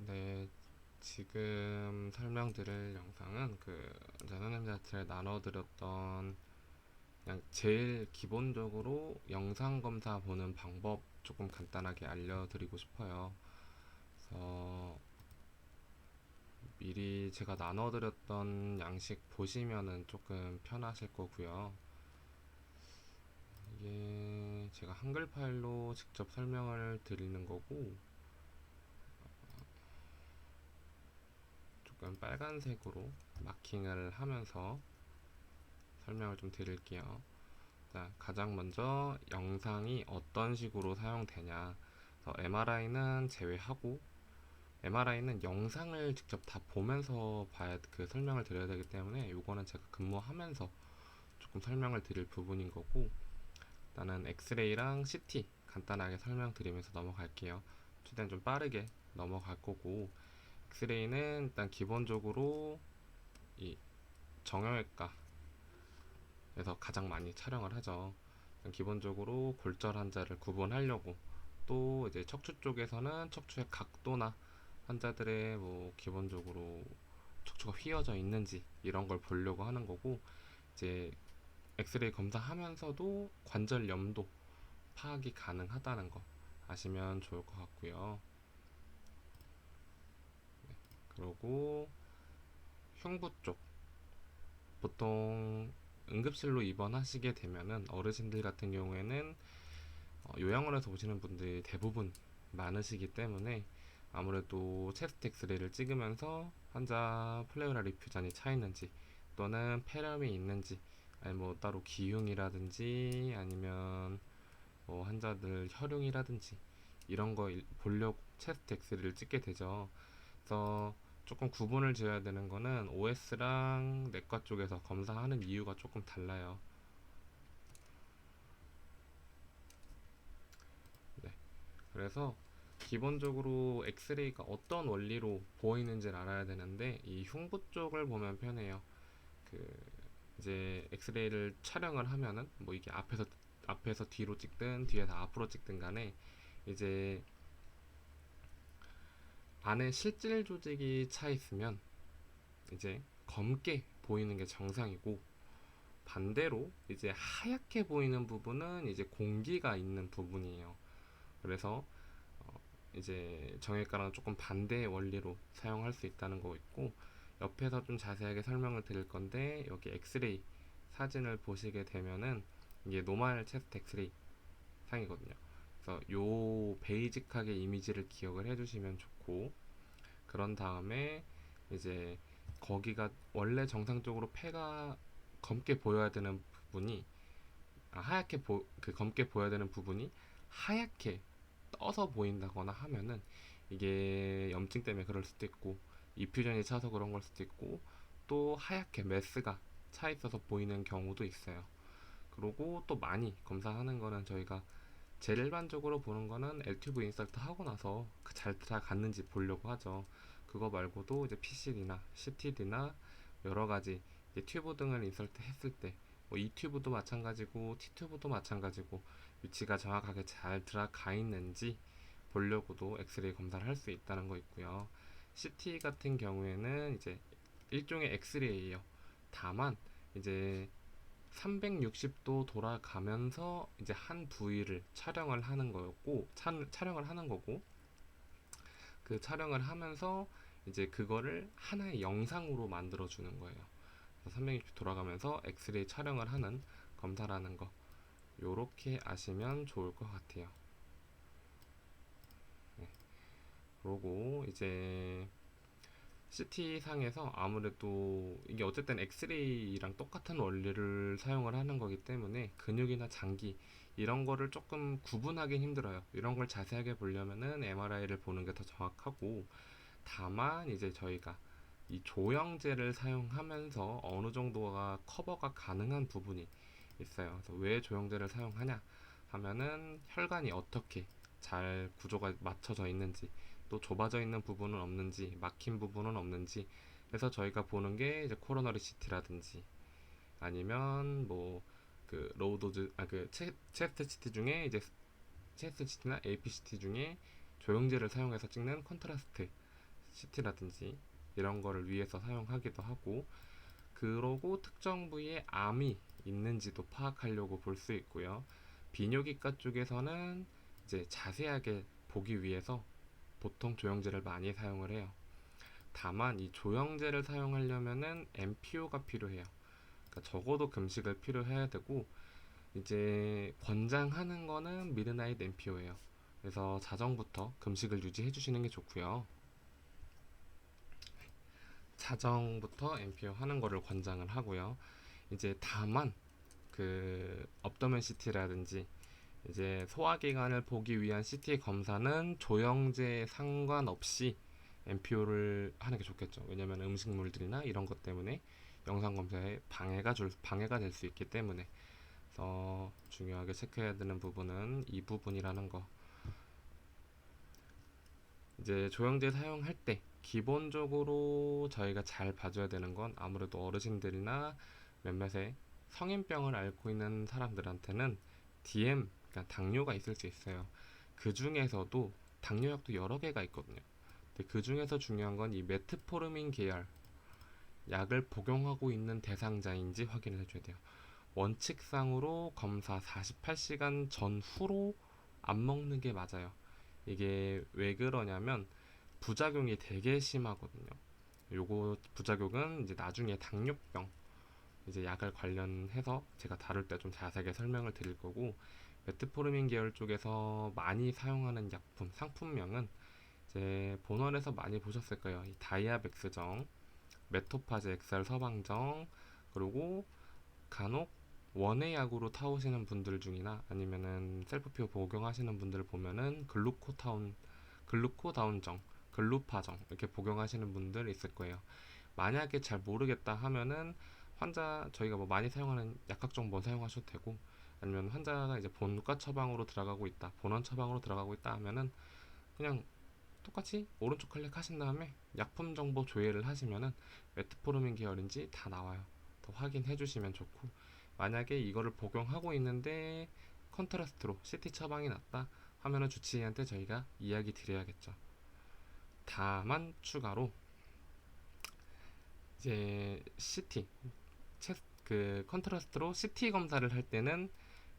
네, 지금 설명드릴 영상은 선생님들한테 나눠드렸던 그냥 제일 기본적으로 영상 검사 보는 방법 조금 간단하게 알려드리고 싶어요. 그래서 미리 제가 나눠드렸던 양식 보시면은 조금 편하실 거고요. 이게 제가 한글 파일로 직접 설명을 드리는 거고, 조금 빨간색으로 마킹을 하면서 설명을 좀 드릴게요. 자, 가장 먼저 영상이 어떤 식으로 사용되냐. MRI는 제외하고, MRI는 영상을 직접 다 보면서 설명을 드려야 되기 때문에 요거는 제가 근무하면서 조금 설명을 드릴 부분인 거고, 일단은 엑스레이랑 CT 간단하게 설명드리면서 넘어갈게요. 최대한 좀 빠르게 넘어갈 거고, 엑스레이는 일단 기본적으로 이 정형외과 그래서 가장 많이 촬영을 하죠. 기본적으로 골절 환자를 구분하려고, 또 이제 척추 쪽에서는 척추의 각도나 환자들의 뭐 기본적으로 척추가 휘어져 있는지 이런 걸 보려고 하는 거고, 이제 엑스레이 검사하면서도 관절염도 파악이 가능하다는 거 아시면 좋을 것 같고요. 그리고 흉부 쪽, 보통 응급실로 입원하시게 되면은 어르신들 같은 경우에는 요양원에서 오시는 분들이 대부분 많으시기 때문에 아무래도 체스트 엑스레이를 찍으면서 환자 플레우라 리퓨전이 차 있는지 또는 폐렴이 있는지, 아니 뭐 따로 기흉이라든지 아니면 뭐 환자들 혈흉이라든지 이런 거 보려고 체스트 엑스레이를 찍게 되죠. 그래서 조금 구분을 지어야 되는 거는 OS랑 내과 쪽에서 검사하는 이유가 조금 달라요. 네. 그래서 기본적으로 엑스레이가 어떤 원리로 보이는지를 알아야 되는데, 이 흉부 쪽을 보면 편해요. 그 이제 엑스레이를 촬영을 하면은 뭐 이게 앞에서 뒤로 찍든 뒤에서 앞으로 찍든 간에 이제 안에 실질 조직이 차 있으면 이제 검게 보이는 게 정상이고, 반대로 이제 하얗게 보이는 부분은 이제 공기가 있는 부분이에요. 그래서 이제 정형외과랑 조금 반대의 원리로 사용할 수 있다는 거 있고, 옆에서 좀 자세하게 설명을 드릴 건데, 여기 엑스레이 사진을 보시게 되면은 이게 노멀 체스트 엑스레이 상이거든요. 그래서 요 베이직하게 이미지를 기억을 해주시면 좋고, 그런 다음에 이제 거기가 원래 정상적으로 폐가 검게 보여야 되는 부분이 검게 보여야 되는 부분이 하얗게 떠서 보인다거나 하면은 이게 염증 때문에 그럴 수도 있고, 이퓨전이 차서 그런 걸 수도 있고, 또 하얗게 메스가 차 있어서 보이는 경우도 있어요. 그리고 또 많이 검사하는 거는 저희가 제일 일반적으로 보는 거는 L튜브 인서트 하고 나서 잘 들어갔는지 보려고 하죠. 그거 말고도 이제 PCD나 CTD나 여러 가지 이제 튜브 등을 인서트 했을 때, 뭐 E튜브도 마찬가지고 T튜브도 마찬가지고 위치가 정확하게 잘 들어가 있는지 보려고도 엑스레이 검사를 할 수 있다는 거 있고요. CT 같은 경우에는 이제 일종의 엑스레이예요. 다만 이제 360도 돌아가면서 이제 한 부위를 촬영을 하는 거고, 그 촬영을 하면서 이제 그거를 하나의 영상으로 만들어 주는 거예요. 360도 돌아가면서 엑스레이 촬영을 하는 검사라는 거, 요렇게 아시면 좋을 것 같아요. 네. 그러고 이제 CT 상에서 아무래도 이게 어쨌든 엑스레이랑 똑같은 원리를 사용을 하는 거기 때문에 근육이나 장기 이런 거를 조금 구분하기 힘들어요. 이런 걸 자세하게 보려면은 MRI를 보는 게 더 정확하고, 다만 이제 저희가 이 조영제를 사용하면서 어느 정도가 커버가 가능한 부분이 있어요. 그래서 왜 조영제를 사용하냐 하면은 혈관이 어떻게 잘 구조가 맞춰져 있는지, 또 좁아져 있는 부분은 없는지, 막힌 부분은 없는지, 그래서 저희가 보는 게 이제 코로너리 CT라든지 아니면 뭐 그 로우도즈 체스트 CT 중에 이제 체스트 CT나 APCT 중에 조영제를 사용해서 찍는 컨트라스트 CT라든지 이런 거를 위해서 사용하기도 하고, 그러고 특정 부위에 암이 있는지도 파악하려고 볼 수 있고요. 비뇨기과 쪽에서는 이제 자세하게 보기 위해서 보통 조영제를 많이 사용을 해요. 다만 이 조영제를 사용하려면은 MPO가 필요해요. 그러니까 적어도 금식을 필요해야 되고, 이제 권장하는 거는 미드나잇 MPO예요. 그래서 자정부터 금식을 유지해 주시는 게 좋고요. 자정부터 MPO 하는 거를 권장을 하고요. 이제 다만 그 업도면 CT라든지 이제 소화기관을 보기 위한 CT 검사는 조영제에 상관없이 MPO를 하는 게 좋겠죠. 왜냐면 음식물들이나 이런 것 때문에 영상 검사에 방해가 될 수 있기 때문에. 그래서 중요하게 체크해야 되는 부분은 이 부분이라는 거. 이제 조영제 사용할 때 기본적으로 저희가 잘 봐줘야 되는 건 아무래도 어르신들이나 몇몇의 성인병을 앓고 있는 사람들한테는 DM, 그러니까 당뇨가 있을 수 있어요. 그 중에서도 당뇨약도 여러 개가 있거든요. 근데 그 중에서 중요한 건 이 메트포르민 계열 약을 복용하고 있는 대상자인지 확인을 해줘야 돼요. 원칙상으로 검사 48시간 전후로 안 먹는 게 맞아요. 이게 왜 그러냐면 부작용이 되게 심하거든요. 요거 부작용은 이제 나중에 당뇨병 이제 약을 관련해서 제가 다룰 때 좀 자세하게 설명을 드릴 거고, 메트포르민 계열 쪽에서 많이 사용하는 약품 상품명은 이제 본원에서 많이 보셨을 거예요. 이 다이아백스정, 메토파즈 엑셀 서방정, 그리고 간혹 원예 약으로 타오시는 분들 중이나 아니면은 셀프피오 복용하시는 분들 보면은 글루코다운정, 글루파정 이렇게 복용하시는 분들 있을 거예요. 만약에 잘 모르겠다 하면은 저희가 뭐 많이 사용하는 약학 정보 사용하셔도 되고, 아니면 환자가 이제 본과 처방으로 들어가고 있다, 본원 처방으로 들어가고 있다 하면은 그냥 똑같이 오른쪽 클릭하신 다음에 약품 정보 조회를 하시면은 메트포르민 계열인지 다 나와요. 더 확인해 주시면 좋고, 만약에 이거를 복용하고 있는데 컨트라스트로 CT 처방이 났다 하면은 주치의한테 저희가 이야기 드려야겠죠. 다만 추가로 이제 CT 그 컨트라스트로 CT 검사를 할 때는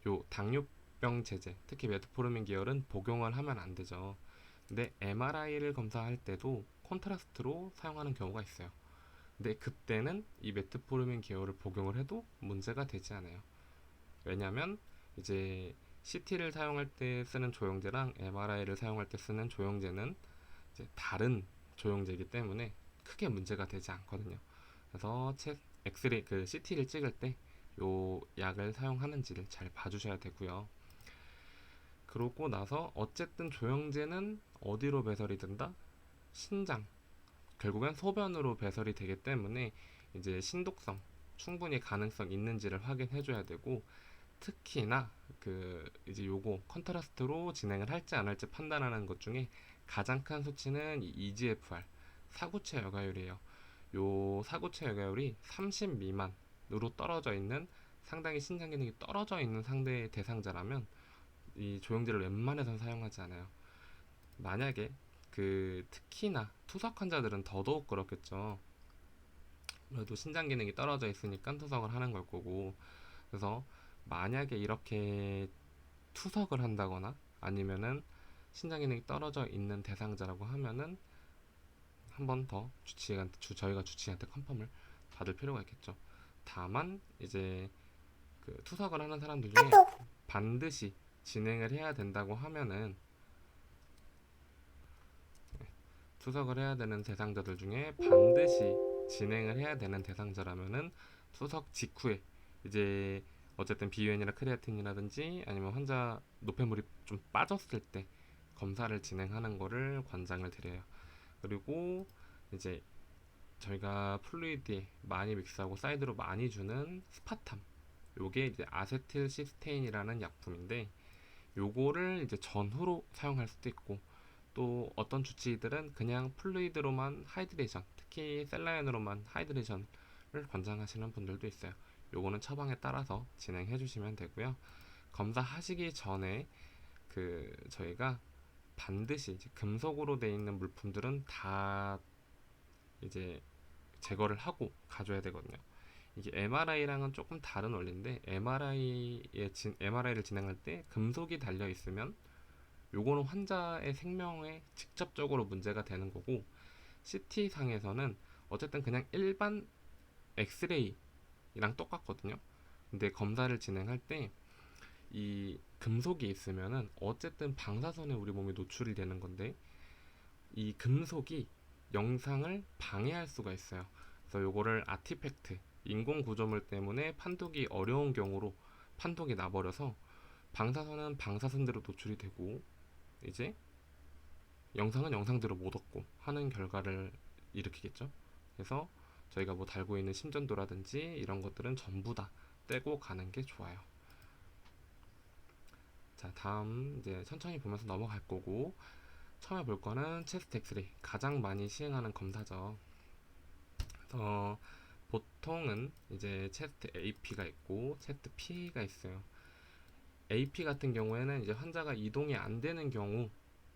요 당뇨병 제제, 특히 메트포르민 계열은 복용을 하면 안 되죠. 근데 MRI를 검사할 때도 컨트라스트로 사용하는 경우가 있어요. 근데 그때는 이 메트포르민 계열을 복용을 해도 문제가 되지 않아요. 왜냐면 이제 CT를 사용할 때 쓰는 조영제랑 MRI를 사용할 때 쓰는 조영제는 이제 다른 조영제이기 때문에 크게 문제가 되지 않거든요. 그래서 엑스레이 그 CT를 찍을 때 요 약을 사용하는지를 잘 봐주셔야 되고요. 그러고 나서 어쨌든 조영제는 어디로 배설이 된다? 신장, 결국엔 소변으로 배설이 되기 때문에 이제 신독성 충분히 가능성 있는지를 확인해 줘야 되고, 특히나 그 이제 요거 컨트라스트로 진행을 할지 안 할지 판단하는 것 중에 가장 큰 수치는 이 EGFR 사구체 여과율이에요. 요 사구체 여과율이 30 미만으로 떨어져 있는, 상당히 신장 기능이 떨어져 있는 상대의 대상자라면 이 조영제를 웬만해선 사용하지 않아요. 만약에 그 특히나 투석 환자들은 더더욱 그렇겠죠. 그래도 신장 기능이 떨어져 있으니까 투석을 하는 걸 거고, 그래서 만약에 이렇게 투석을 한다거나 아니면은 신장 기능이 떨어져 있는 대상자라고 하면은 한 번 더 저희가 주치의한테 컨펌을 받을 필요가 있겠죠. 다만 이제 그 투석을 하는 사람들 중에 반드시 진행을 해야 된다고 하면은, 투석을 해야 되는 대상자들 중에 반드시 진행을 해야 되는 대상자라면은 투석 직후에 이제 어쨌든 비유엔이나 크레아틴이라든지 아니면 환자 노폐물이 좀 빠졌을 때 검사를 진행하는 거를 권장을 드려요. 그리고 이제 저희가 플루이드에 많이 믹스하고 사이드로 많이 주는 스파탐, 요게 이제 아세틸 시스테인이라는 약품인데 요거를 이제 전후로 사용할 수도 있고, 또 어떤 주치의들은 그냥 플루이드로만 하이드레이션, 특히 셀라이언으로만 하이드레이션을 권장하시는 분들도 있어요. 요거는 처방에 따라서 진행해 주시면 되고요. 검사하시기 전에 그 저희가 반드시 이제 금속으로 되어 있는 물품들은 다 이제 제거를 하고 가져야 되거든요. 이게 MRI랑은 조금 다른 원리인데 MRI를 진행할 때 금속이 달려 있으면 요거는 환자의 생명에 직접적으로 문제가 되는 거고, CT 상에서는 어쨌든 그냥 일반 엑스레이랑 똑같거든요. 근데 검사를 진행할 때 이 금속이 있으면은 어쨌든 방사선에 우리 몸이 노출이 되는 건데, 이 금속이 영상을 방해할 수가 있어요. 그래서 요거를 아티팩트, 인공 구조물 때문에 판독이 어려운 경우로 판독이 나버려서 방사선은 방사선대로 노출이 되고 이제 영상은 영상대로 못 얻고 하는 결과를 일으키겠죠. 그래서 저희가 뭐 달고 있는 심전도라든지 이런 것들은 전부 다 떼고 가는 게 좋아요. 자, 다음 이제 천천히 보면서 넘어갈 거고, 처음에 볼 거는 체스트 엑스레이, 가장 많이 시행하는 검사죠. 그래서 보통은 이제 체스트 AP가 있고 체스트 PA가 있어요. AP 같은 경우에는 이제 환자가 이동이 안 되는 경우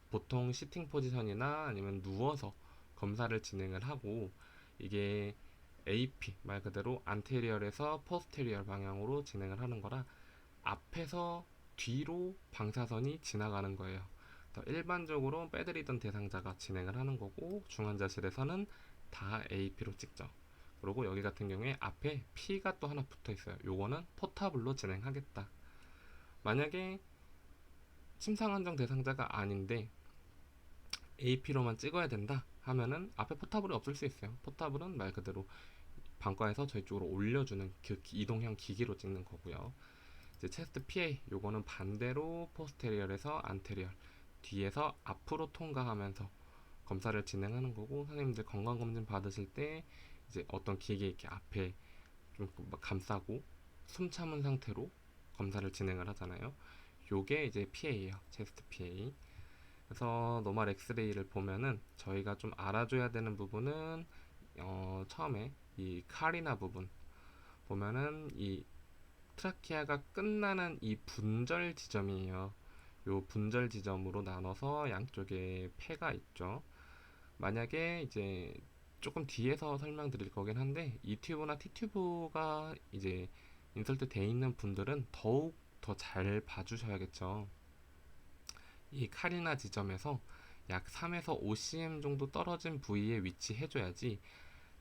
보통 시팅 포지션이나 아니면 누워서 검사를 진행을 하고, 이게 AP 말 그대로 안테리얼에서 포스테리얼 방향으로 진행을 하는 거라 앞에서 뒤로 방사선이 지나가는 거예요. 일반적으로 빼드리던 대상자가 진행을 하는 거고, 중환자실에서는 다 AP로 찍죠. 그리고 여기 같은 경우에 앞에 P가 또 하나 붙어 있어요. 요거는 포타블로 진행하겠다. 만약에 침상 한정 대상자가 아닌데 AP로만 찍어야 된다 하면은 앞에 포타블이 없을 수 있어요. 포타블은 말 그대로 방과에서 저희 쪽으로 올려주는 그 이동형 기기로 찍는 거고요. 이제 체스트 PA 요거는 반대로 포스테리얼에서 안테리얼, 뒤에서 앞으로 통과하면서 검사를 진행하는 거고, 선생님들 건강검진 받으실 때 이제 어떤 기계 이렇게 앞에 좀 감싸고 숨 참은 상태로 검사를 진행을 하잖아요. 요게 이제 PA예요. 체스트 PA. 그래서 노멀 엑스레이를 보면은 저희가 좀 알아줘야 되는 부분은 처음에 이 카리나 부분 보면은 이 트라키아가 끝나는 이 분절 지점이에요. 요 분절 지점으로 나눠서 양쪽에 폐가 있죠. 만약에 이제 조금 뒤에서 설명드릴 거긴 한데, 이 튜브나 T 튜브가 이제 인설트 돼 있는 분들은 더욱 더 잘 봐주셔야겠죠. 이 카리나 지점에서 약 3에서 5cm 정도 떨어진 부위에 위치해줘야지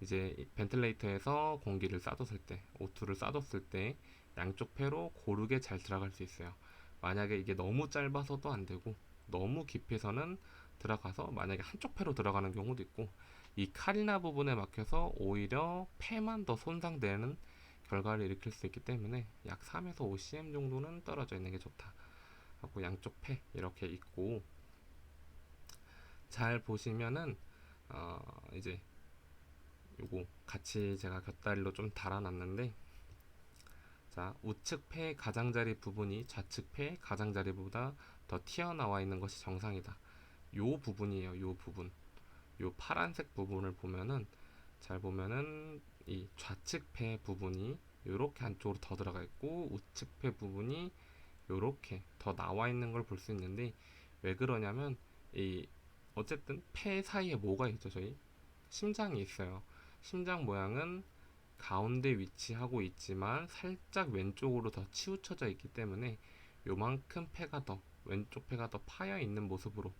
이제 벤틀레이터에서 공기를 쏴줬을 때, O2를 쏴줬을 때 양쪽 폐로 고르게 잘 들어갈 수 있어요. 만약에 이게 너무 짧아서도 안 되고 너무 깊이서는 들어가서 만약에 한쪽 폐로 들어가는 경우도 있고, 이 카리나 부분에 막혀서 오히려 폐만 더 손상되는 결과를 일으킬 수 있기 때문에 약 3에서 5cm 정도는 떨어져 있는 게 좋다 하고, 양쪽 폐 이렇게 있고, 잘 보시면은 이제 요거 같이 제가 곁다리로 좀 달아놨는데, 자, 우측 폐 가장자리 부분이 좌측 폐 가장자리보다 더 튀어나와 있는 것이 정상이다. 요 부분이에요. 요 부분. 요 파란색 부분을 보면은, 잘 보면은 이 좌측 폐 부분이 요렇게 안쪽으로 더 들어가 있고 우측 폐 부분이 요렇게 더 나와 있는 걸 볼 수 있는데, 왜 그러냐면 이 어쨌든 폐 사이에 뭐가 있죠? 저희 심장이 있어요. 심장 모양은 가운데 위치하고 있지만 살짝 왼쪽으로 더 치우쳐져 있기 때문에 요만큼 폐가 더 왼쪽 폐가 더 파여 있는 모습으로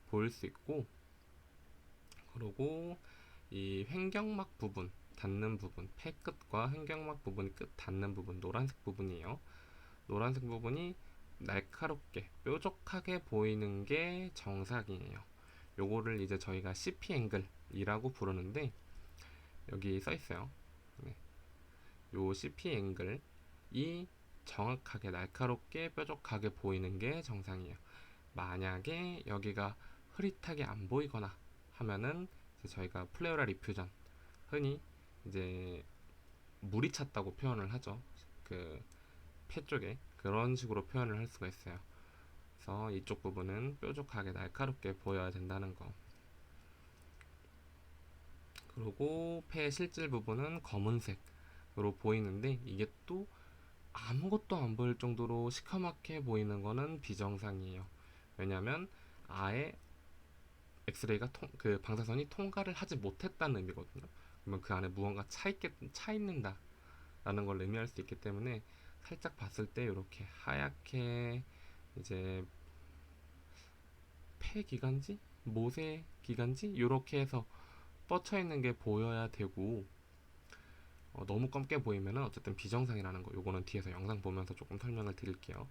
보일 수 있고, 그리고 이 횡격막 부분 닿는 부분, 폐 끝과 횡격막 부분이 끝 닿는 부분, 노란색 부분이에요. 노란색 부분이 날카롭게 뾰족하게 보이는 게 정상이에요. 요거를 이제 저희가 CP 앵글이라고 부르는데, 여기 써 있어요. 네. 요 CP 앵글이 정확하게 날카롭게 뾰족하게 보이는 게 정상이에요. 만약에 여기가 흐릿하게 안 보이거나 하면은 이제 저희가 플레오라 리퓨전, 흔히 이제 물이 찼다고 표현을 하죠. 그 폐 쪽에 그런 식으로 표현을 할 수가 있어요. 그래서 이쪽 부분은 뾰족하게 날카롭게 보여야 된다는 거. 그리고 폐 실질 부분은 검은색으로 보이는데, 이게 또 아무것도 안 보일 정도로 시커멓게 보이는 거는 비정상이에요. 왜냐면 아예 엑스레이가 그 방사선이 통과를 하지 못했다는 의미거든요. 그러면 그 안에 무언가 차 있는다라는 걸 의미할 수 있기 때문에 살짝 봤을 때 이렇게 하얗게 이제 폐기관지, 모세기관지 이렇게 해서 뻗쳐 있는 게 보여야 되고 너무 검게 보이면 어쨌든 비정상이라는 거. 요거는 뒤에서 영상 보면서 조금 설명을 드릴게요.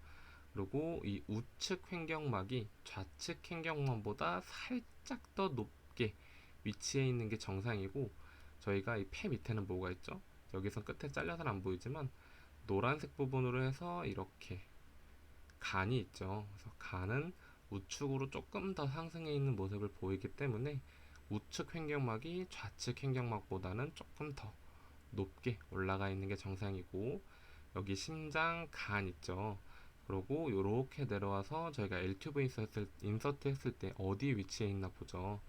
그리고 이 우측 횡격막이 좌측 횡격막보다 살짝 더 높게 위치해 있는 게 정상이고, 저희가 이 폐 밑에는 뭐가 있죠? 여기서 끝에 잘려서는 안 보이지만 노란색 부분으로 해서 이렇게 간이 있죠. 그래서 간은 우측으로 조금 더 상승해 있는 모습을 보이기 때문에 우측 횡격막이 좌측 횡격막보다는 조금 더 높게 올라가 있는 게 정상이고, 여기 심장 간 있죠. 그리고 요렇게 내려와서 저희가 L튜브 인서트 했을 때 어디 위치에 있나 보죠.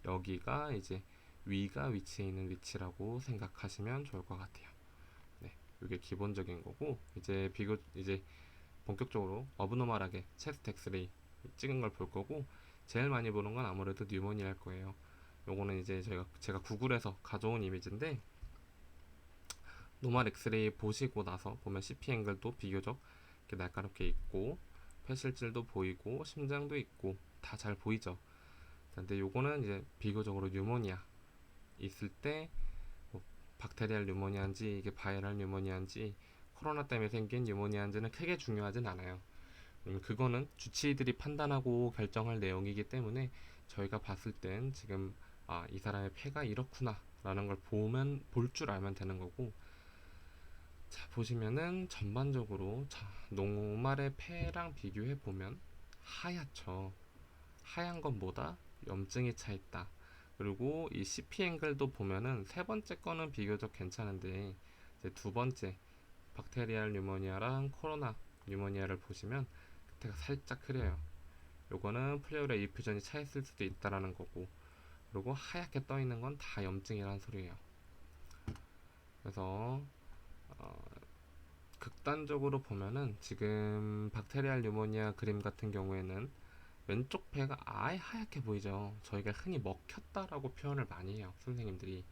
여기가 이제 위가 위치해 있는 위치라고 생각하시면 좋을 것 같아요. 네, 이게 기본적인 거고, 이제 본격적으로 어브노멀하게 체스트 엑스레이 찍은 걸 볼 거고, 제일 많이 보는 건 아무래도 뉴모니아일 거예요. 요거는 이제 제가 구글에서 가져온 이미지인데, 노멀 엑스레이 보시고 나서 보면 CP 앵글도 비교적 이렇게 날카롭게 있고, 폐실질도 보이고, 심장도 있고, 다 잘 보이죠. 근데 요거는 이제 비교적으로 뉴모니아 있을 때 뭐 박테리얼 뉴모니아인지 이게 바이럴 뉴모니아인지 코로나 때문에 생긴 뉴모니아인지는 크게 중요하진 않아요. 그거는 주치의들이 판단하고 결정할 내용이기 때문에 저희가 봤을 땐 지금 이 사람의 폐가 이렇구나 라는 걸 볼 줄 알면 되는 거고, 자, 보시면은 전반적으로 노말의 폐랑 비교해 보면 하얗죠. 하얀 건 뭐다? 염증이 차 있다. 그리고 이 CP 앵글도 보면은 세 번째 거는 비교적 괜찮은데, 이제 두 번째 박테리알 뉴모니아랑 코로나 뉴모니아를 보시면 그때가 살짝 흐려요. 요거는 플레우라 이퓨전이 차 있을 수도 있다라는 거고, 그리고 하얗게 떠 있는 건 다 염증이라는 소리예요. 그래서 극단적으로 보면은 지금 박테리알 뉴모니아 그림 같은 경우에는 왼쪽 폐가 아예 하얗게 보이죠. 저희가 흔히 먹혔다라고 표현을 많이 해요, 선생님들이.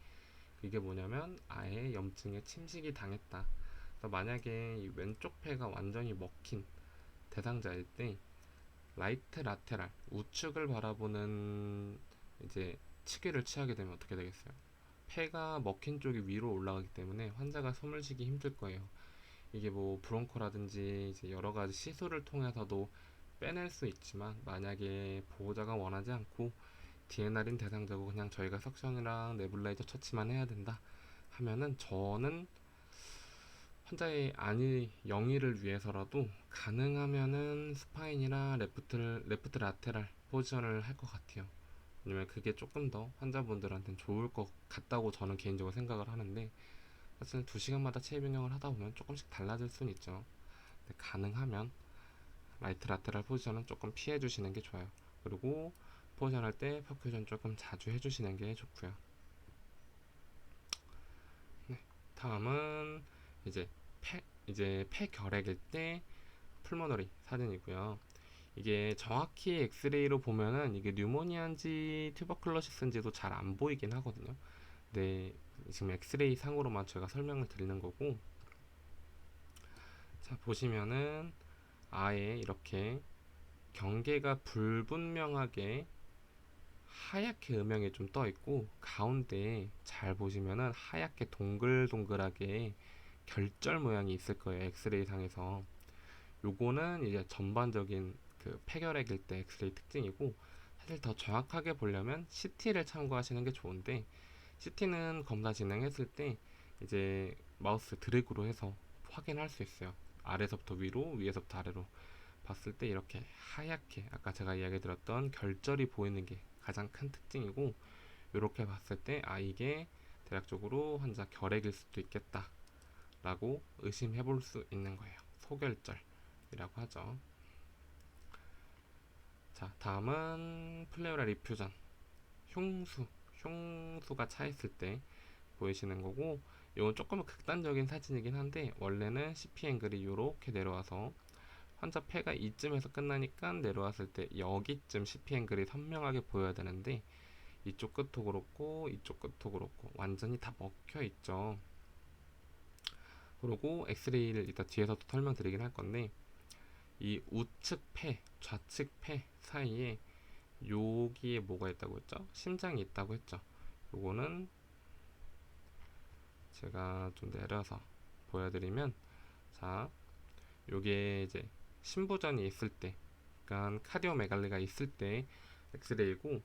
이게 뭐냐면 아예 염증에 침식이 당했다. 그래서 만약에 이 왼쪽 폐가 완전히 먹힌 대상자일 때 라이트 라테랄 우측을 바라보는 이제 치료를 취하게 되면 어떻게 되겠어요? 폐가 먹힌 쪽이 위로 올라가기 때문에 환자가 숨을 쉬기 힘들 거예요. 이게 뭐 브론코라든지 이제 여러 가지 시술을 통해서도 빼낼 수 있지만, 만약에 보호자가 원하지 않고 DNR인 대상자고 그냥 저희가 석션이랑 네블라이저 처치만 해야 된다 하면은, 저는 환자의 영위를 위해서라도 가능하면은 스파인이나 레프트 라테랄 포지션을 할 것 같아요. 왜냐면 그게 조금 더 환자분들한테는 좋을 것 같다고 저는 개인적으로 생각을 하는데, 사실 2시간마다 체위 변경을 하다 보면 조금씩 달라질 수는 있죠. 근데 가능하면 라이트 라테랄 포지션은 조금 피해 주시는 게 좋아요. 그리고 포지션 할 때 퍼큐전 조금 자주 해주시는 게 좋고요. 네, 다음은 이제 폐결핵일 때 풀모너리 사진이고요. 이게 정확히 엑스레이로 보면은 이게 뉴모니아인지 튜버클로시스인지도 잘 안 보이긴 하거든요. 근데 지금 엑스레이 상으로만 제가 설명을 드리는 거고, 자, 보시면은 아예 이렇게 경계가 불분명하게 하얗게 음영이 좀 떠 있고, 가운데에 잘 보시면은 하얗게 동글동글하게 결절 모양이 있을 거예요, 엑스레이 상에서. 요거는 이제 전반적인 그 폐결핵일 때 엑스레이 특징이고, 사실 더 정확하게 보려면 CT를 참고하시는 게 좋은데, CT는 검사 진행했을 때 이제 마우스 드래그로 해서 확인할 수 있어요. 아래서부터 위로, 위에서부터 아래로 봤을 때 이렇게 하얗게, 아까 제가 이야기 드렸던 결절이 보이는 게 가장 큰 특징이고, 이렇게 봤을 때 이게 대략적으로 환자 결핵일 수도 있겠다 라고 의심해 볼 수 있는 거예요. 소결절이라고 하죠. 자, 다음은 플레우라 리퓨전, 흉수가 차 있을 때 보이시는 거고, 이건 조금 극단적인 사진이긴 한데 원래는 CP 앵글이 이렇게 내려와서 환자 폐가 이쯤에서 끝나니까 내려왔을 때 여기쯤 CP 앵글이 선명하게 보여야 되는데 이쪽 끝도 그렇고 이쪽 끝도 그렇고 완전히 다 먹혀 있죠. 그리고 엑스레이를 이따 뒤에서 또 설명드리긴 할 건데 이 우측 폐, 좌측 폐 사이에 여기에 뭐가 있다고 했죠? 심장이 있다고 했죠. 요거는 제가 좀 내려서 보여드리면, 자, 요게 이제 심부전이 있을 때, 그러니까 카디오메갈리가 있을 때 엑스레이고,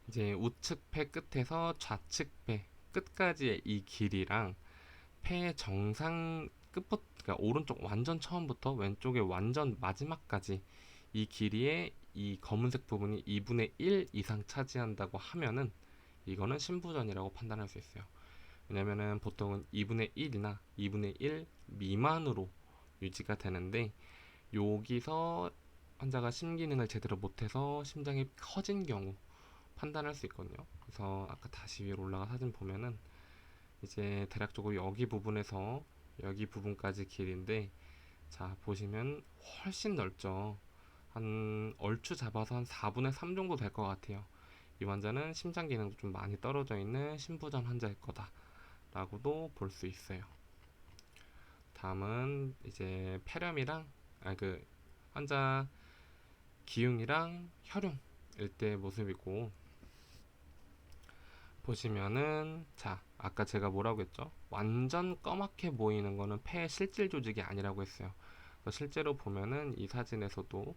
이제 우측 폐 끝에서 좌측 폐 끝까지의 이 길이랑 폐의 정상 끝부터, 그러니까 오른쪽 완전 처음부터 왼쪽에 완전 마지막까지 이 길이의 이 검은색 부분이 2분의 1 이상 차지한다고 하면은 이거는 심부전이라고 판단할 수 있어요. 왜냐면은 보통은 2분의 1이나 2분의 1 미만으로 유지가 되는데 여기서 환자가 심기능을 제대로 못해서 심장이 커진 경우 판단할 수 있거든요. 그래서 아까 다시 위로 올라가 사진 보면은 이제 대략적으로 여기 부분에서 여기 부분까지 길인데, 자 보시면 훨씬 넓죠. 한 얼추 잡아서 한 4분의 3 정도 될 것 같아요. 이 환자는 심장 기능도 좀 많이 떨어져 있는 심부전 환자일 거다 라고도 볼 수 있어요. 다음은 이제 폐렴이랑 그 환자 기흉이랑 혈흉일 때 모습이고, 보시면은 자 아까 제가 뭐라고 했죠? 완전 검맣게 보이는 거는 폐의 실질 조직이 아니라고 했어요. 실제로 보면은 이 사진에서도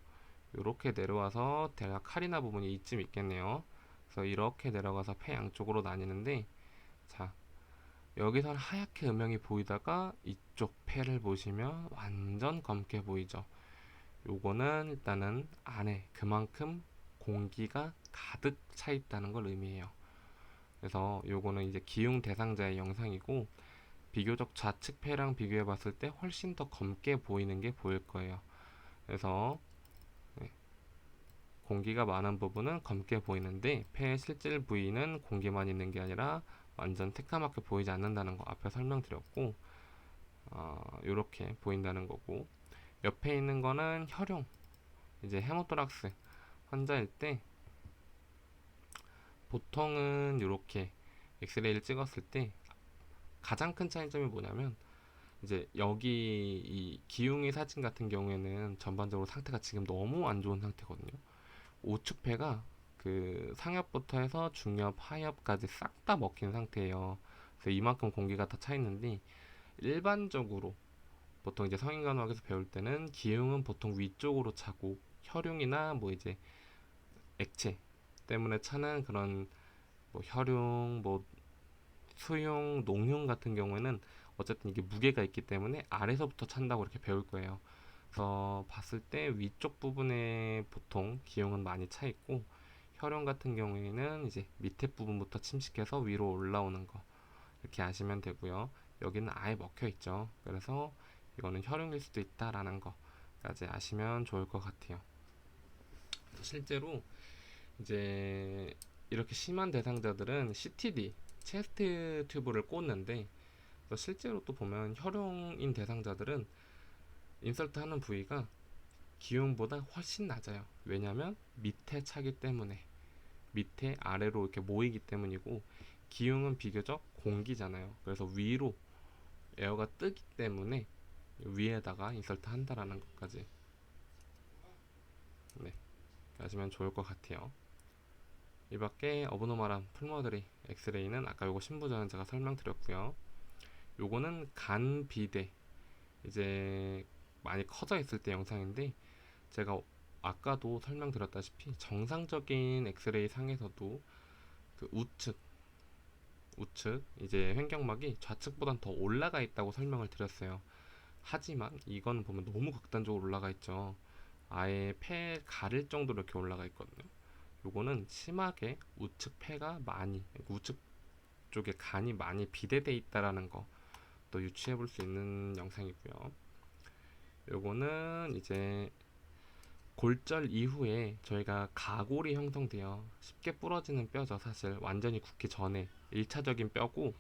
이렇게 내려와서 대략 카리나 부분이 이쯤 있겠네요. 그래서 이렇게 내려가서 폐 양쪽으로 나뉘는데, 자 여기선 하얗게 음영이 보이다가 이쪽 폐를 보시면 완전 검게 보이죠. 요거는 일단은 안에 그만큼 공기가 가득 차 있다는 걸 의미해요. 그래서 요거는 이제 기흉 대상자의 영상이고, 비교적 좌측 폐랑 비교해 봤을 때 훨씬 더 검게 보이는 게 보일 거예요. 그래서 공기가 많은 부분은 검게 보이는데 폐의 실질 부위는 공기만 있는 게 아니라 완전 새까맣게 보이지 않는다는 거 앞에 설명드렸고, 이렇게 보인다는 거고, 옆에 있는 거는 혈용, 이제 헤모토락스 환자일 때 보통은 이렇게 엑스레이를 찍었을 때 가장 큰 차이점이 뭐냐면, 이제 여기 이 기흉의 사진 같은 경우에는 전반적으로 상태가 지금 너무 안 좋은 상태거든요. 우측폐가 그 상엽부터 해서 중엽, 하엽까지 싹 다 먹힌 상태예요. 그래서 이만큼 공기가 다 차 있는데, 일반적으로 보통 이제 성인간호학에서 배울 때는 기흉은 보통 위쪽으로 차고 혈흉이나 뭐 이제 액체 때문에 차는 그런 뭐 혈흉, 뭐 수흉, 농흉 같은 경우에는 어쨌든 이게 무게가 있기 때문에 아래서부터 찬다고 이렇게 배울 거예요. 그래서 봤을 때 위쪽 부분에 보통 기흉은 많이 차 있고, 혈흔 같은 경우에는 이제 밑에 부분부터 침식해서 위로 올라오는 거 이렇게 아시면 되고요. 여기는 아예 먹혀 있죠. 그래서 이거는 혈흔일 수도 있다라는 거까지 아시면 좋을 것 같아요. 실제로 이제 이렇게 심한 대상자들은 CTD, 체스트 튜브를 꽂는데, 실제로 또 보면 혈흔인 대상자들은 인설트 하는 부위가 기흉보다 훨씬 낮아요. 왜냐면 밑에 차기 때문에, 밑에 아래로 이렇게 모이기 때문이고, 기흉은 비교적 공기잖아요. 그래서 위로 에어가 뜨기 때문에 위에다가 인설트 한다라는 것까지 네, 아시면 좋을 것 같아요. 이 밖에 어브노멀한 풀머더리 엑스레이는 아까 요거 신부전은 제가 설명드렸고요. 요거는 간 비대, 이제 많이 커져 있을 때 영상인데, 제가 아까도 설명드렸다시피 정상적인 엑스레이 상에서도 그 우측 이제 횡격막이 좌측보단 더 올라가 있다고 설명을 드렸어요. 하지만 이건 보면 너무 극단적으로 올라가 있죠. 아예 폐 가릴 정도로 이렇게 올라가 있거든요. 요거는 심하게 우측 폐가 많이, 우측 쪽에 간이 많이 비대돼 있다라는 거 또 유추해 볼 수 있는 영상이고요. 요거는 이제 골절 이후에 저희가 가골이 형성돼요. 쉽게 부러지는 뼈죠. 사실 완전히 굳기 전에 1차적인 뼈고,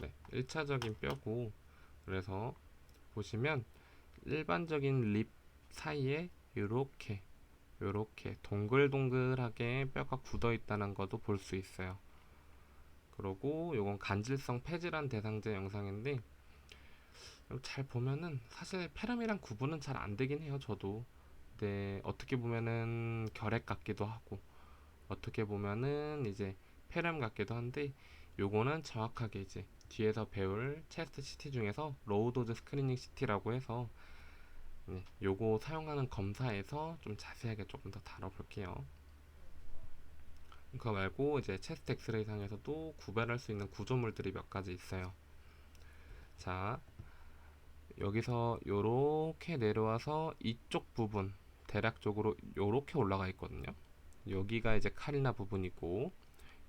네, 1차적인 뼈고, 그래서 보시면 일반적인 립 사이에 요렇게 동글동글하게 뼈가 굳어 있다는 것도 볼 수 있어요. 그리고 요건 간질성 폐질환 대상자 영상인데 잘 보면은 사실 페름이랑 구분은 잘 안 되긴 해요. 저도. 근데 어떻게 보면은 결핵 같기도 하고 어떻게 보면은 이제 페름 같기도 한데 요거는 정확하게 이제 뒤에서 배울 체스트 CT 중에서 로우 도즈 스크리닝 CT라고 해서 요거 사용하는 검사에서 좀 자세하게 조금 더 다뤄볼게요. 그거 말고 이제 체스트 엑스레이 상에서도 구별할 수 있는 구조물들이 몇 가지 있어요. 자, 여기서 요렇게 내려와서 이쪽 부분 대략적으로 요렇게 올라가 있거든요. 여기가 이제 카리나 부분이고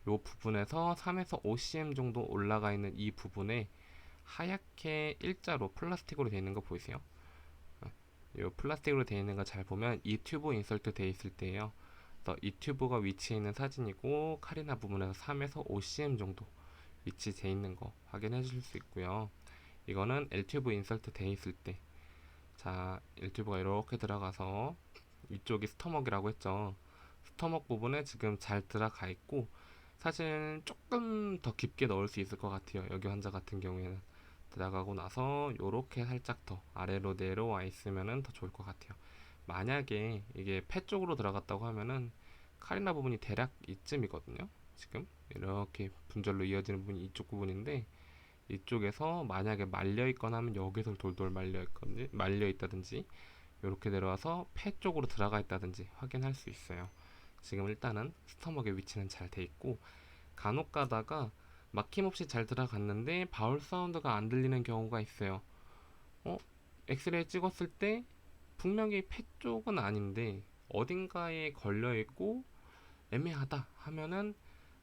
요 부분에서 3에서 5cm 정도 올라가 있는 이 부분에 하얗게 일자로 플라스틱으로 되어 있는 거 보이세요? 요 플라스틱으로 되어 있는 거 잘 보면 이 튜브 인설트 되어 있을 때예요. 그래서 이 튜브가 위치해 있는 사진이고 카리나 부분에서 3에서 5cm 정도 위치돼 있는 거 확인해 주실 수 있고요. 이거는 L튜브 인설트 돼 있을 때, 자, L튜브가 이렇게 들어가서 이쪽이 스토먹이라고 했죠. 스토먹 부분에 지금 잘 들어가 있고 사실 조금 더 깊게 넣을 수 있을 것 같아요. 여기 환자 같은 경우에는 들어가고 나서 요렇게 살짝 더 아래로 내려와 있으면 더 좋을 것 같아요. 만약에 이게 폐 쪽으로 들어갔다고 하면은 카리나 부분이 대략 이쯤이거든요. 지금 이렇게 분절로 이어지는 부분이 이쪽 부분인데 이쪽에서 만약에 말려 있거나 하면 여기서 돌돌 말려 있다든지 이렇게 내려와서 폐 쪽으로 들어가 있다든지 확인할 수 있어요. 지금 일단은 스토먹의 위치는 잘 돼 있고 간혹 가다가 막힘없이 잘 들어갔는데 바울 사운드가 안 들리는 경우가 있어요. 어? 엑스레이 찍었을 때 분명히 폐 쪽은 아닌데 어딘가에 걸려 있고 애매하다 하면은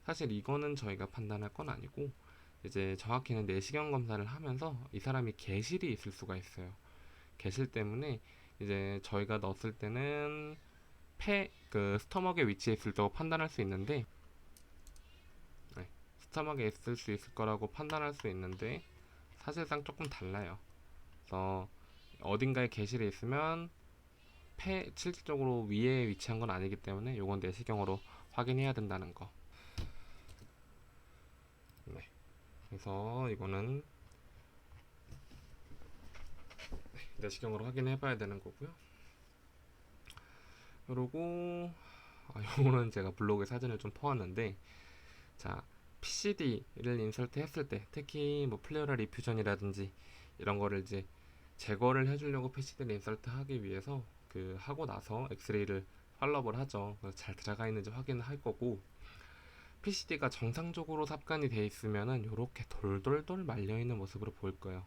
사실 이거는 저희가 판단할 건 아니고 이제 정확히는 내시경 검사를 하면서 이 사람이 개실이 있을 수가 있어요. 개실 때문에 이제 저희가 넣었을 때는 그 스토막의 위치에 있을 때고 판단할 수 있는데 스토막에 있을 수 있을 거라고 판단할 수 있는데 사실상 조금 달라요. 그래서 어딘가에 개실이 있으면 실질적으로 위에 위치한 건 아니기 때문에 요건 내시경으로 확인해야 된다는 거. 네. 그래서 이거는 내시경으로 확인해 봐야 되는 거고요. 그리고 요거는 제가 블로그에 사진을 좀 퍼왔는데 자, PCD를 인설트 했을 때 특히 뭐 플레어럴 리퓨전이라든지 이런 거를 이제 제거를 해주려고 PCD를 인설트 하기 위해서 그 하고 나서 엑스레이를 팔로업을 하죠. 그래서 잘 들어가 있는지 확인을 할 거고 PCD가 정상적으로 삽관이 돼 있으면은 이렇게 돌돌돌 말려 있는 모습으로 보일 거예요.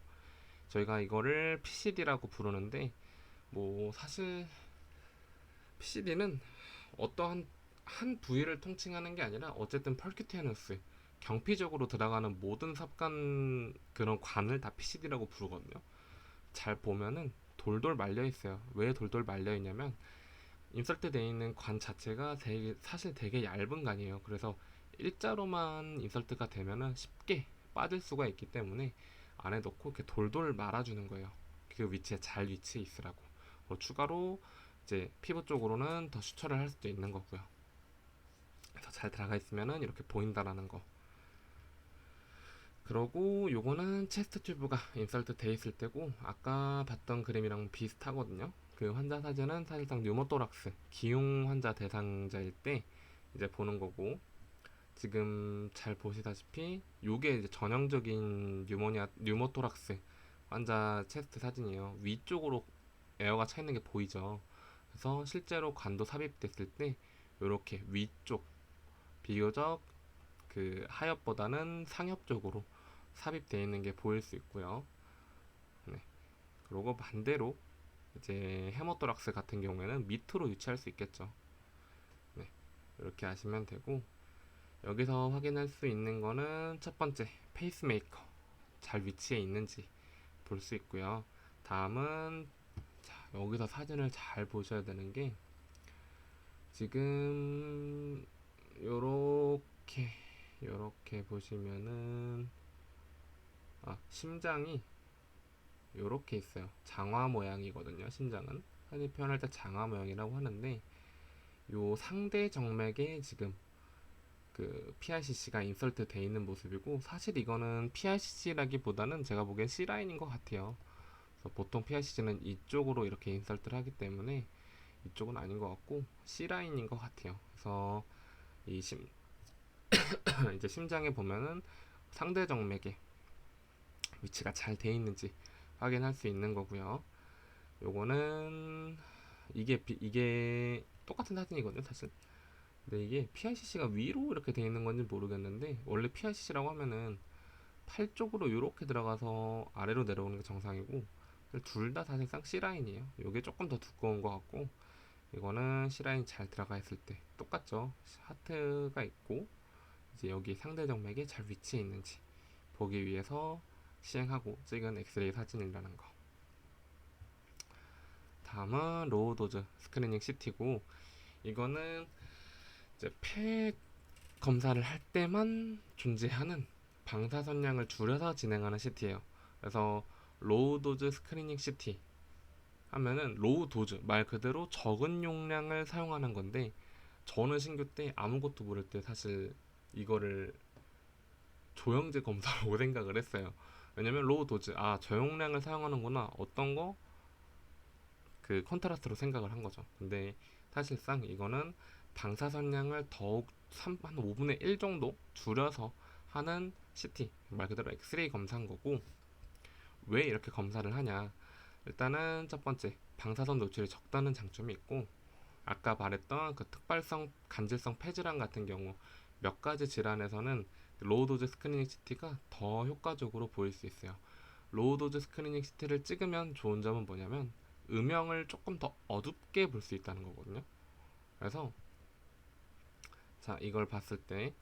저희가 이거를 PCD라고 부르는데 뭐 사실 PCD는 어떠한 한 부위를 통칭하는 게 아니라 어쨌든 펄큐테너스 경피적으로 들어가는 모든 삽관 그런 관을 다 PCD라고 부르거든요. 잘 보면은 돌돌 말려 있어요. 왜 돌돌 말려 있냐면 인설트 되어 있는 관 자체가 사실 되게 얇은 관이에요. 그래서 일자로만 인설트가 되면은 쉽게 빠질 수가 있기 때문에 안에 넣고 이렇게 돌돌 말아주는 거예요. 그 위치에 잘 위치해 있으라고. 추가로 이제 피부 쪽으로는 더 수처를 할 수도 있는 거고요. 그래서 잘 들어가 있으면은 이렇게 보인다라는 거. 그러고 요거는 체스트 튜브가 인설트 돼 있을 때고 아까 봤던 그림이랑 비슷하거든요. 그 환자 사진은 사실상 뉴모토락스 기흉 환자 대상자일 때 이제 보는 거고 지금 잘 보시다시피 요게 이제 전형적인 뉴모토락스 환자 체스트 사진이에요. 위쪽으로 에어가 차 있는 게 보이죠. 그래서 실제로 관도 삽입됐을 때 이렇게 위쪽 비교적 그 하엽보다는 상엽 쪽으로 삽입되어 있는 게 보일 수 있고요. 네. 그리고 반대로 이제 헤모토락스 같은 경우에는 밑으로 위치할 수 있겠죠. 네. 이렇게 아시면 되고 여기서 확인할 수 있는 거는 첫 번째 페이스메이커 잘 위치해 있는지 볼 수 있고요. 다음은 자, 여기서 사진을 잘 보셔야 되는 게 지금 요렇게 보시면은 심장이 요렇게 있어요. 장화 모양이거든요. 심장은 흔히 표현할 때 장화 모양이라고 하는데 요 상대 정맥에 지금 그 PRCC가 인설트 돼 있는 모습이고, 사실 이거는 PRCC라기보다는 제가 보기엔 C라인인 것 같아요. 그래서 보통 PRCC는 이쪽으로 이렇게 인설트를 하기 때문에 이쪽은 아닌 것 같고 C라인인 것 같아요. 그래서 이 이제 심장에 보면은 상대 정맥에 위치가 잘 돼 있는지 확인할 수 있는 거고요. 요거는 이게 똑같은 사진이거든요, 사실. 근데 이게 PICC가 위로 이렇게 돼 있는 건지 모르겠는데, 원래 PICC라고 하면은 팔 쪽으로 이렇게 들어가서 아래로 내려오는 게 정상이고, 둘 다 사실상 C라인이에요. 요게 조금 더 두꺼운 것 같고, 이거는 C라인 잘 들어가 있을 때 똑같죠. 하트가 있고 이제 여기 상대 정맥에 잘 위치해 있는지 보기 위해서 시행하고 찍은 엑스레이 사진이라는 거. 다음은 로우 도즈 스크리닝 CT고, 이거는 이제 폐 검사를 할 때만 존재하는 방사선량을 줄여서 진행하는 CT예요. 그래서 로우 도즈 스크리닝 CT 하면은 로우 도즈 말 그대로 적은 용량을 사용하는 건데, 저는 신규 때 아무것도 모를 때 사실 이거를 조영제 검사라고 생각을 했어요. 왜냐면 로우 도즈, 아 저용량을 사용하는구나, 어떤 거 그 컨트라스트로 생각을 한 거죠. 근데 사실상 이거는 방사선량을 더욱 한 5분의 1 정도 줄여서 하는 CT, 말 그대로 엑스레이 검사인 거고, 왜 이렇게 검사를 하냐. 일단은 첫 번째, 방사선 노출이 적다는 장점이 있고, 아까 말했던 그 특발성 간질성 폐질환 같은 경우 몇 가지 질환에서는 로우 도즈 스크리닝 CT가 더 효과적으로 보일 수 있어요. 로우 도즈 스크리닝 CT를 찍으면 좋은 점은 뭐냐면 음영을 조금 더 어둡게 볼 수 있다는 거거든요. 그래서 자, 이걸 봤을 때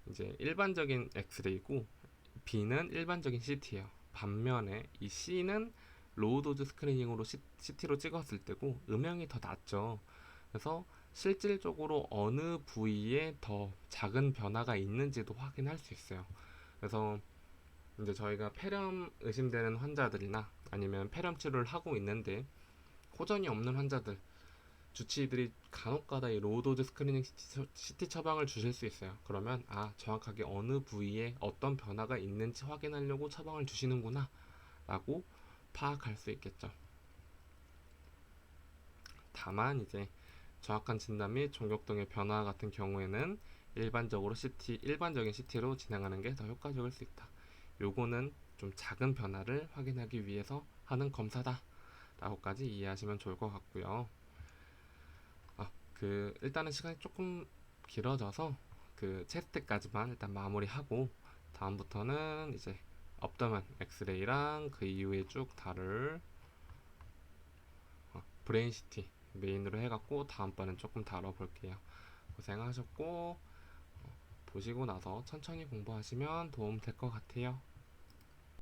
이제 일반적인 엑스레이고 B는 일반적인 CT예요. 반면에 이 C는 로우 도즈 스크리닝으로 CT로 찍었을 때고 음영이 더 낮죠. 그래서 실질적으로 어느 부위에 더 작은 변화가 있는지도 확인할 수 있어요. 그래서 이제 저희가 폐렴 의심되는 환자들이나 아니면 폐렴 치료를 하고 있는데 호전이 없는 환자들, 주치의들이 간혹가다 이 로우도즈 스크리닝 CT 처방을 주실 수 있어요. 그러면 아, 정확하게 어느 부위에 어떤 변화가 있는지 확인하려고 처방을 주시는구나 라고 파악할 수 있겠죠. 다만 이제 정확한 진단 및 종격등의 변화 같은 경우에는 일반적인 CT로 진행하는 게 더 효과적일 수 있다. 요거는 좀 작은 변화를 확인하기 위해서 하는 검사다 라고까지 이해하시면 좋을 것 같고요. 일단은 시간이 조금 길어져서 그 체스트까지만 일단 마무리하고, 다음부터는 이제 업더맨 엑스레이랑 그 이후에 쭉 다룰 브레인 CT 메인으로 해갖고 다음번엔 조금 다뤄볼게요. 고생하셨고, 보시고 나서 천천히 공부하시면 도움 될 것 같아요.